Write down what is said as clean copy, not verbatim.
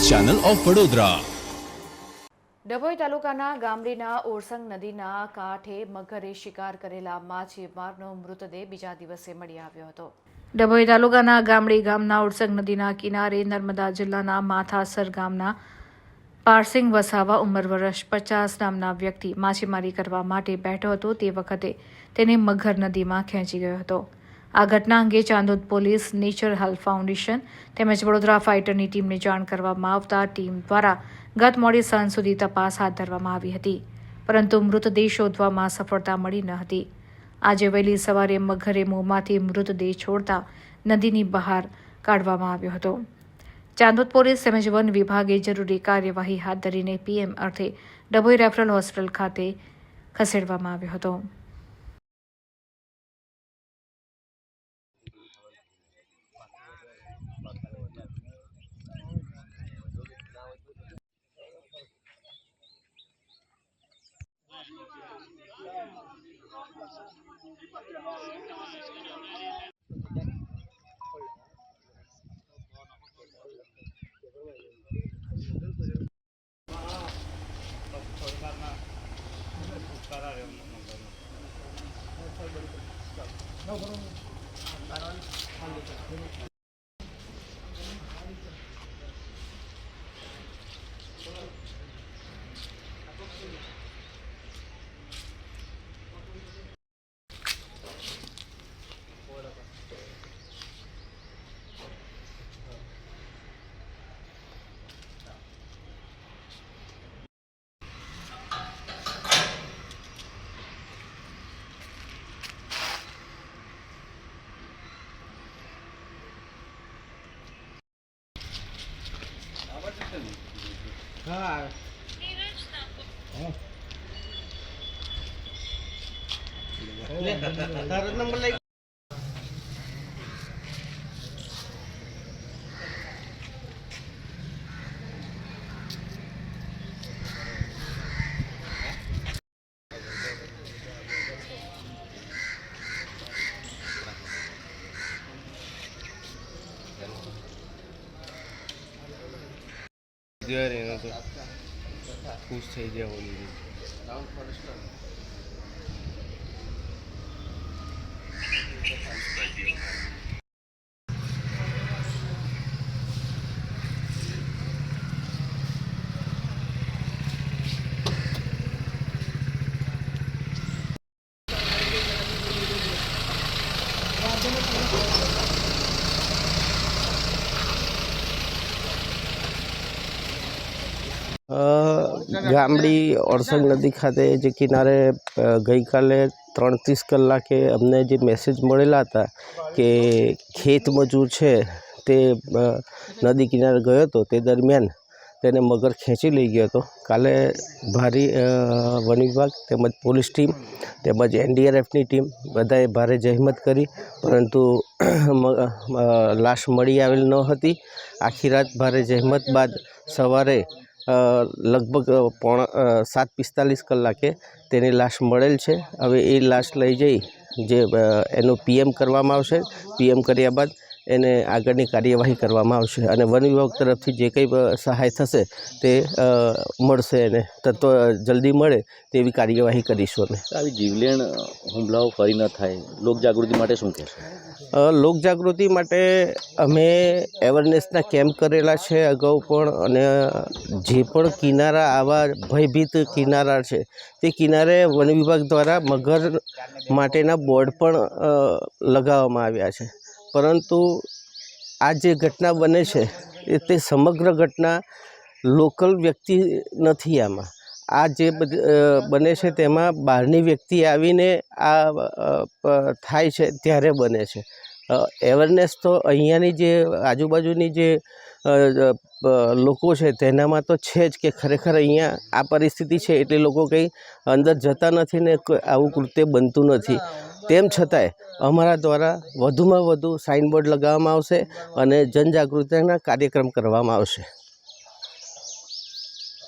Channel of Vadodara. Dabhoi તાલુકાના ગામડીના ઓરસંગ નદીના કાંઠે મગરે શિકાર કરેલા માછીમારનો મૃતદેહ બીજા દિવસે મળી આવ્યો હતો। ડભોઈ તાલુકાના ગામડી ગામના ઓરસંગ નદીના કિનારે નર્મદા જિલ્લાના માથાસર ગામના પારસિંગ વસાવા ઉંમર વર્ષ 50 નામના વ્યક્તિ માછીમારી કરવા માટે બેઠો હતો તે વખતે તેને મગર નદીમાં ખેંચી ગયો હતો। આ ઘટના અંગે Chandod police, nature help foundation તેમજ વડોદરા ફાઇટરની ટીમને જાણ કરવામાં આવતા ટીમ દ્વારા ગત મોડી સાંજ સુધી તપાસ હાથ ધરવામાં આવી હતી, પરંતુ મૃતદેહ શોધવામાં સફળતા મળી ન હતી। આજે વહેલી સવારે મગરે મોંમાંથી મૃતદેહ છોડતા નદીની બહાર કાઢવામાં આવ્યો હતો। ચાંદોદ પોલીસ તેમજ વન વિભાગે જરૂરી કાર્યવાહી હાથ ધરીને પીએમ અર્થે ડભોઈ રેફરલ હોસ્પિટલ ખાતે ખસેડવામાં આવ્યો હતો। खुश થઈ ગયા ગામડી ઓરસંગ નદી ખાતે જે કિનારે ગઈકાલે 3:30 કલાકે અમને જે મેસેજ મળેલા હતા કે ખેત મજૂર છે તે નદી કિનારે ગયો હતો, તે દરમિયાન તેને મગર ખેંચી લઈ ગયો હતો। કાલે ભારે વન વિભાગ તેમજ પોલીસ ટીમ તેમજ એનડીઆરએફની ટીમ બધાએ ભારે જહેમત કરી, પરંતુ લાશ મળી આવેલ ન હતી। આખી રાત ભારે જહેમત બાદ સવારે લગભગ 7:45 કલાકે તેની લાશ મળેલ છે। હવે એ લાશ લઈ જઈ જે એનું પીએમ કરવામાં આવશે। પીએમ કર્યા બાદ એને આગળની કાર્યવાહી કરવામાં આવશે અને વન વિભાગ તરફથી જે કંઈ સહાય થશે તે મળશે, એને તત્વ જલ્દી મળે તેવી કાર્યવાહી કરીશું અમે। આવી જીવલેણ હુમલાઓ ફરી ન થાય, લોકજાગૃતિ માટે શું કહેશો? લોકજાગૃતિ માટે અમે અવેરનેસના કેમ્પ કરેલા છે અગાઉ પણ, અને જે પણ કિનારા આવા ભયભીત કિનારા છે તે કિનારે વન વિભાગ દ્વારા મગર માટેના બોર્ડ પણ લગાવવામાં આવ્યા છે, પરંતુ આ જે ઘટના બને છે તે સમગ્ર ઘટના લોકલ વ્યક્તિ નથી। આમાં આ જે બને છે તેમાં બહારની વ્યક્તિ આવીને આ થાય છે ત્યારે બને છે। અવેરનેસ તો અહીંયાની જે આજુબાજુની જે લોકો છે તેનામાં તો છે જ કે ખરેખર અહીંયા આ પરિસ્થિતિ છે એટલે લોકો કંઈ અંદર જતા નથી ને આવું કૃત્ય બનતું નથી। તેમ છતાંય અમારા દ્વારા વધુમાં વધુ સાઇનબોર્ડ લગાવવામાં આવશે અને જનજાગૃતિના કાર્યક્રમ કરવામાં આવશે।